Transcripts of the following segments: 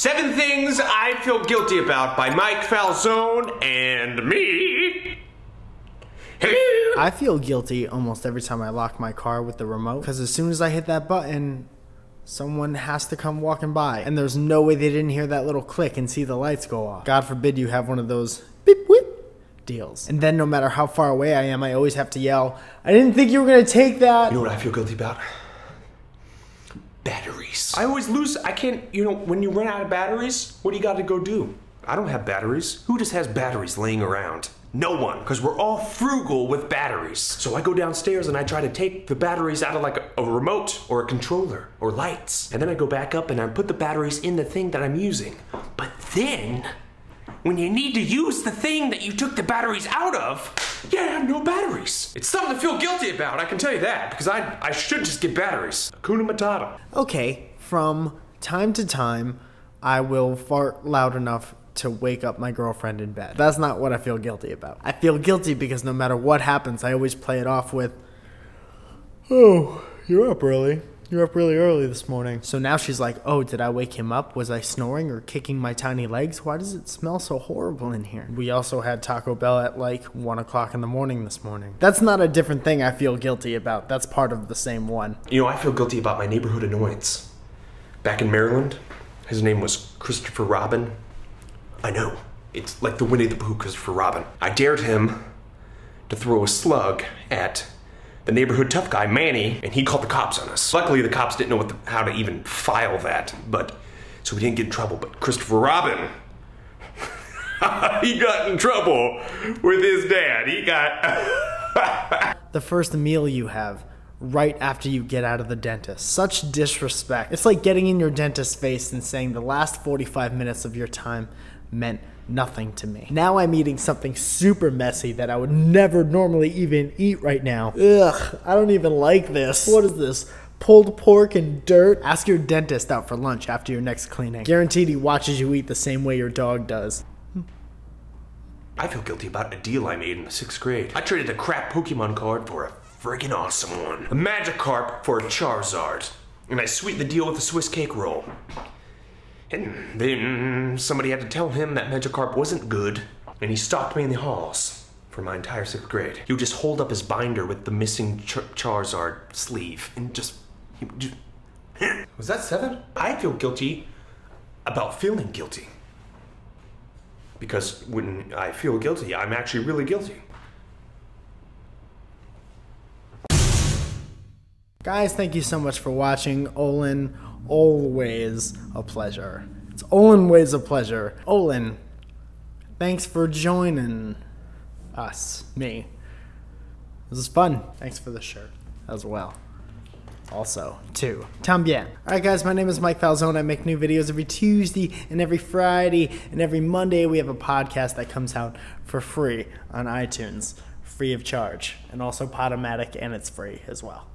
7 Things I Feel Guilty About by Mike Falzone and me. Hello. I feel guilty almost every time I lock my car with the remote, because as soon as I hit that button, someone has to come walking by, and there's no way they didn't hear that little click and see the lights go off. God forbid you have one of those beep whip deals. And then no matter how far away I am, I always have to yell, I didn't think you were gonna take that. You know what I feel guilty about? Batteries. I always lose. I can't, when you run out of batteries, what do you got to go do? I don't have batteries. Who just has batteries laying around? No one, because we're all frugal with batteries. So I go downstairs and I try to take the batteries out of like a remote or a controller or lights. And then I go back up and I put the batteries in the thing that I'm using. But then, when you need to use the thing that you took the batteries out of, you have no batteries. It's something to feel guilty about, I can tell you that, because I should just get batteries. Hakuna Matata. Okay, from time to time, I will fart loud enough to wake up my girlfriend in bed. That's not what I feel guilty about. I feel guilty because no matter what happens, I always play it off with, oh, you're up early. You're up really early this morning. So now she's like, oh, did I wake him up? Was I snoring or kicking my tiny legs? Why does it smell so horrible in here? We also had Taco Bell at like 1 o'clock in the morning this morning. That's not a different thing I feel guilty about. That's part of the same one. I feel guilty about my neighborhood annoyance. Back in Maryland, his name was Christopher Robin. I know, it's like the Winnie the Pooh Christopher Robin. I dared him to throw a slug at the neighborhood tough guy, Manny, and he called the cops on us. Luckily, the cops didn't know how to even file that, so we didn't get in trouble. But Christopher Robin, he got in trouble with his dad. He got... The first meal you have right after you get out of the dentist. Such disrespect. It's like getting in your dentist's face and saying the last 45 minutes of your time meant nothing to me. Now I'm eating something super messy that I would never normally even eat right now. Ugh, I don't even like this. What is this? Pulled pork and dirt? Ask your dentist out for lunch after your next cleaning. Guaranteed he watches you eat the same way your dog does. I feel guilty about a deal I made in the 6th grade. I traded a crap Pokemon card for a friggin' awesome one. A Magikarp for a Charizard. And I sweetened the deal with a Swiss cake roll. And then somebody had to tell him that Magikarp wasn't good, and he stalked me in the halls for my entire 6th grade. He would just hold up his binder with the missing Charizard sleeve and just Was that 7? I feel guilty about feeling guilty. Because when I feel guilty, I'm actually really guilty. Guys, thank you so much for watching. Olan, always a pleasure. It's always a pleasure. Olan, thanks for joining us, me. This is fun. Thanks for the shirt as well. Also, too. Tambien. Alright guys, my name is Mike Falzone. I make new videos every Tuesday and every Friday, and every Monday we have a podcast that comes out for free on iTunes. Free of charge. And also Podomatic, and it's free as well.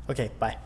Okay, bye.